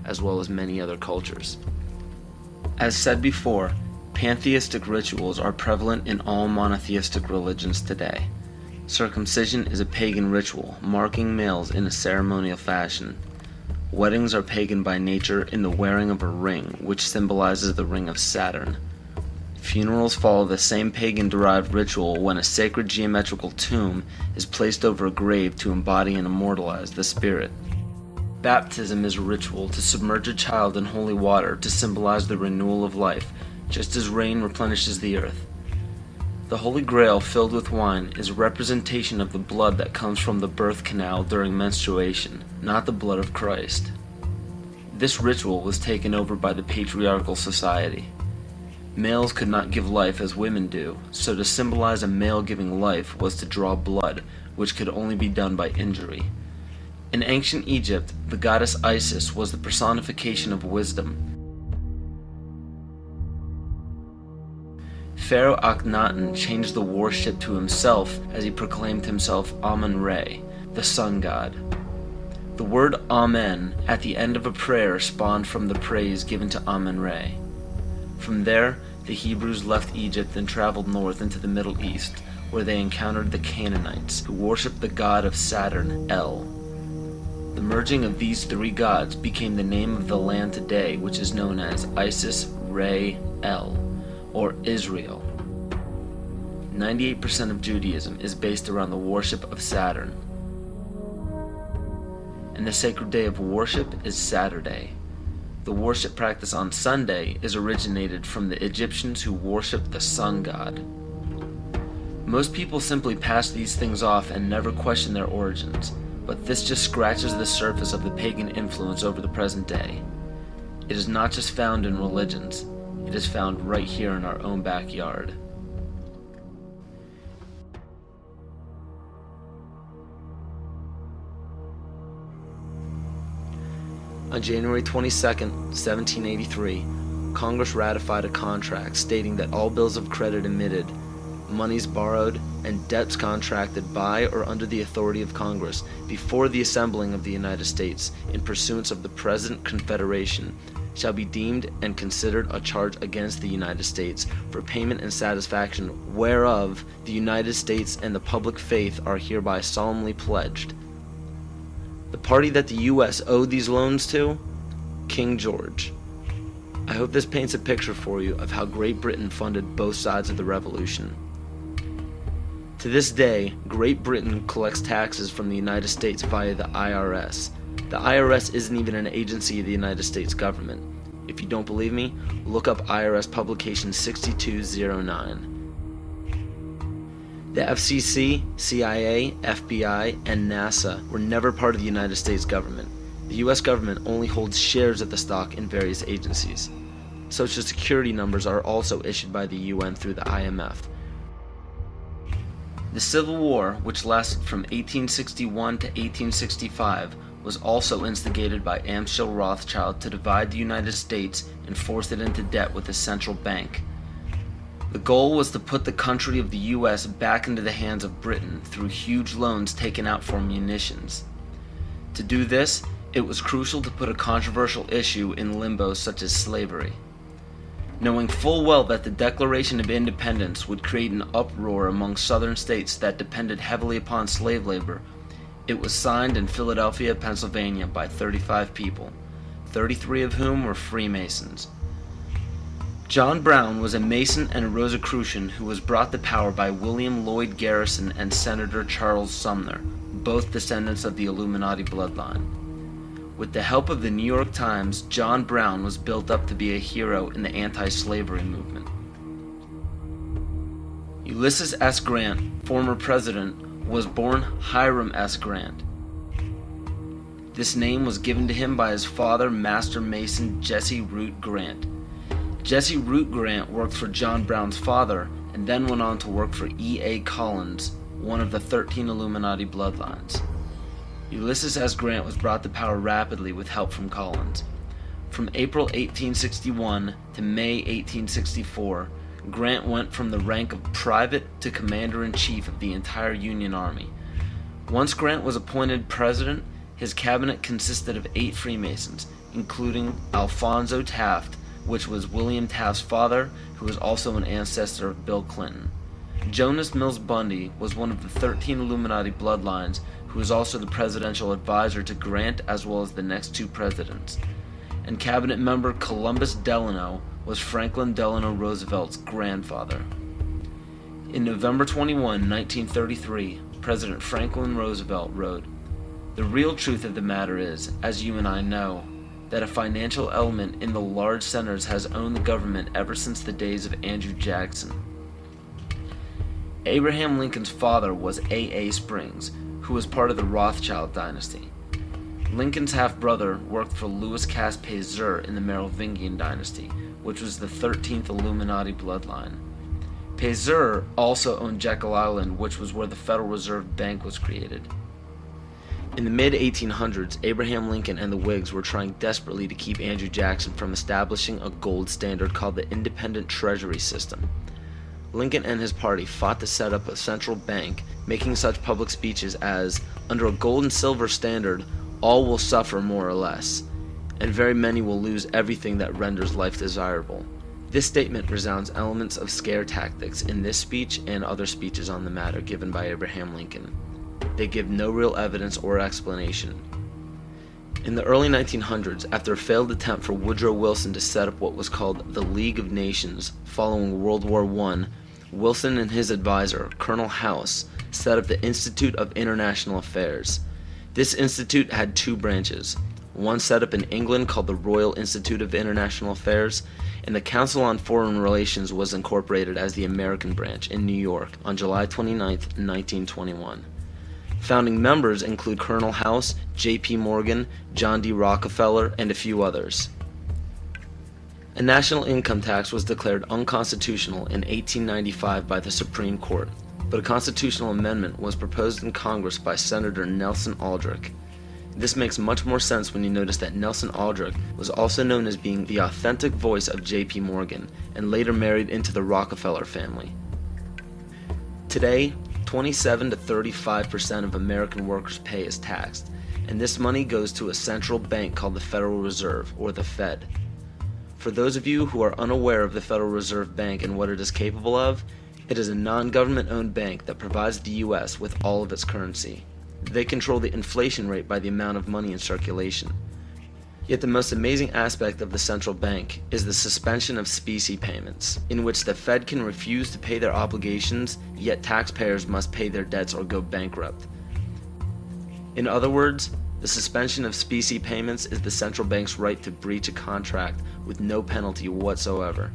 as well as many other cultures. As said before, pantheistic rituals are prevalent in all monotheistic religions today. Circumcision is a pagan ritual, marking males in a ceremonial fashion. Weddings are pagan by nature in the wearing of a ring, which symbolizes the ring of Saturn. Funerals follow the same pagan-derived ritual when a sacred geometrical tomb is placed over a grave to embody and immortalize the spirit. Baptism is a ritual to submerge a child in holy water to symbolize the renewal of life, just as rain replenishes the earth. The Holy Grail filled with wine is a representation of the blood that comes from the birth canal during menstruation, not the blood of Christ. This ritual was taken over by the patriarchal society. Males could not give life as women do, so to symbolize a male giving life was to draw blood, which could only be done by injury. In ancient Egypt, the goddess Isis was the personification of wisdom. Pharaoh Akhenaten changed the worship to himself as he proclaimed himself Amun-Re, the sun god. The word Amen at the end of a prayer spawned from the praise given to Amun-Re. From there, the Hebrews left Egypt and traveled north into the Middle East, where they encountered the Canaanites, who worshipped the god of Saturn, El. The merging of these three gods became the name of the land today, which is known as Isis, Re, El, or Israel. 98% of Judaism is based around the worship of Saturn. And the sacred day of worship is Saturday. The worship practice on Sunday is originated from the Egyptians who worshipped the sun god. Most people simply pass these things off and never question their origins, but this just scratches the surface of the pagan influence over the present day. It is not just found in religions, it is found right here in our own backyard. On January 22, 1783, Congress ratified a contract stating that all bills of credit emitted, monies borrowed, and debts contracted by or under the authority of Congress before the assembling of the United States in pursuance of the present Confederation shall be deemed and considered a charge against the United States for payment and satisfaction whereof the United States and the public faith are hereby solemnly pledged. The party that the U.S. owed these loans to? King George. I hope this paints a picture for you of how Great Britain funded both sides of the Revolution. To this day, Great Britain collects taxes from the United States via the IRS. The IRS isn't even an agency of the United States government. If you don't believe me, look up IRS publication 6209. The FCC, CIA, FBI, and NASA were never part of the United States government. The US government only holds shares of the stock in various agencies. Social security numbers are also issued by the UN through the IMF. The Civil War, which lasted from 1861 to 1865, was also instigated by Amschel Rothschild to divide the United States and force it into debt with a central bank. The goal was to put the country of the US back into the hands of Britain through huge loans taken out for munitions. To do this, it was crucial to put a controversial issue in limbo such as slavery. Knowing full well that the Declaration of Independence would create an uproar among southern states that depended heavily upon slave labor, it was signed in Philadelphia, Pennsylvania by 35 people, 33 of whom were Freemasons. John Brown was a Mason and a Rosicrucian who was brought to power by William Lloyd Garrison and Senator Charles Sumner, both descendants of the Illuminati bloodline. With the help of the New York Times, John Brown was built up to be a hero in the anti-slavery movement. Ulysses S. Grant, former president, was born Hiram S. Grant. This name was given to him by his father, Master Mason Jesse Root Grant. Jesse Root Grant worked for John Brown's father and then went on to work for E.A. Collins, one of the 13 Illuminati bloodlines. Ulysses S. Grant was brought to power rapidly with help from Collins. From April 1861 to May 1864, Grant went from the rank of private to commander-in-chief of the entire Union Army. Once Grant was appointed president, his cabinet consisted of 8 Freemasons, including Alphonso Taft, which was William Taft's father, who was also an ancestor of Bill Clinton. Jonas Mills Bundy was one of the 13 Illuminati bloodlines, who was also the presidential advisor to Grant as well as the next two presidents. And cabinet member Columbus Delano was Franklin Delano Roosevelt's grandfather. In November 21, 1933, President Franklin Roosevelt wrote, "The real truth of the matter is, as you and I know, that a financial element in the large centers has owned the government ever since the days of Andrew Jackson." Abraham Lincoln's father was A.A. Springs, who was part of the Rothschild dynasty. Lincoln's half-brother worked for Louis Pasteur in the Merovingian dynasty, which was the 13th Illuminati bloodline. Pasteur also owned Jekyll Island, which was where the Federal Reserve Bank was created. In the mid-1800s, Abraham Lincoln and the Whigs were trying desperately to keep Andrew Jackson from establishing a gold standard called the Independent Treasury System. Lincoln and his party fought to set up a central bank, making such public speeches as, "Under a gold and silver standard, all will suffer more or less, and very many will lose everything that renders life desirable." This statement resounds elements of scare tactics in this speech and other speeches on the matter given by Abraham Lincoln. They give no real evidence or explanation. In the early 1900s, after a failed attempt for Woodrow Wilson to set up what was called the League of Nations following World War I, Wilson and his advisor, Colonel House, set up the Institute of International Affairs. This institute had two branches, one set up in England called the Royal Institute of International Affairs, and the Council on Foreign Relations was incorporated as the American branch in New York on July 29, 1921. Founding members include Colonel House, J.P. Morgan, John D. Rockefeller, and a few others. A national income tax was declared unconstitutional in 1895 by the Supreme Court, but a constitutional amendment was proposed in Congress by Senator Nelson Aldrich. This makes much more sense when you notice that Nelson Aldrich was also known as being the authentic voice of J.P. Morgan and later married into the Rockefeller family. Today, 27 to 35% of American workers' pay is taxed, and this money goes to a central bank called the Federal Reserve, or the Fed. For those of you who are unaware of the Federal Reserve Bank and what it is capable of, it is a non-government-owned bank that provides the U.S. with all of its currency. They control the inflation rate by the amount of money in circulation. Yet the most amazing aspect of the central bank is the suspension of specie payments, in which the Fed can refuse to pay their obligations, yet taxpayers must pay their debts or go bankrupt. In other words, the suspension of specie payments is the central bank's right to breach a contract with no penalty whatsoever.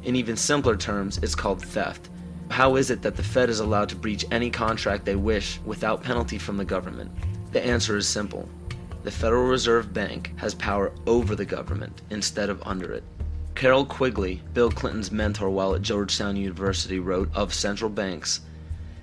In even simpler terms, it's called theft. How is it that the Fed is allowed to breach any contract they wish without penalty from the government? The answer is simple. The Federal Reserve Bank has power over the government instead of under it. Carroll Quigley, Bill Clinton's mentor while at Georgetown University, wrote of central banks,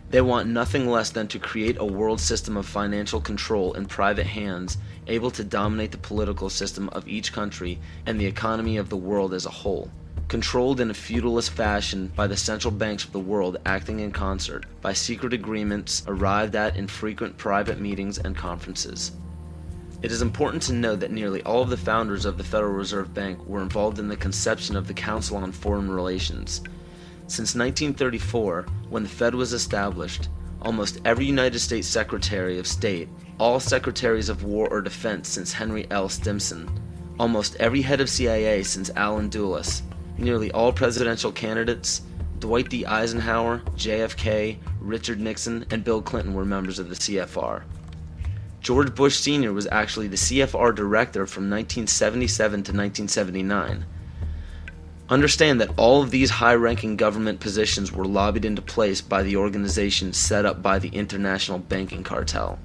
"They want nothing less than to create a world system of financial control in private hands, able to dominate the political system of each country and the economy of the world as a whole, controlled in a feudalist fashion by the central banks of the world acting in concert, by secret agreements arrived at in frequent private meetings and conferences." It is important to note that nearly all of the founders of the Federal Reserve Bank were involved in the conception of the Council on Foreign Relations. Since 1934, when the Fed was established, almost every United States Secretary of State, all Secretaries of War or Defense since Henry L. Stimson, almost every head of CIA since Allen Dulles, nearly all presidential candidates, Dwight D. Eisenhower, JFK, Richard Nixon, and Bill Clinton were members of the CFR. George Bush Sr. was actually the CFR director from 1977 to 1979. Understand that all of these high-ranking government positions were lobbied into place by the organization set up by the international banking cartel.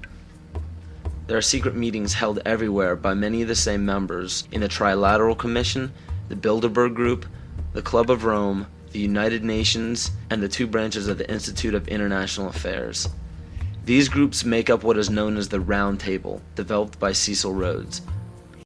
There are secret meetings held everywhere by many of the same members in the Trilateral Commission, the Bilderberg Group, the Club of Rome, the United Nations, and the two branches of the Institute of International Affairs. These groups make up what is known as the Round Table, developed by Cecil Rhodes,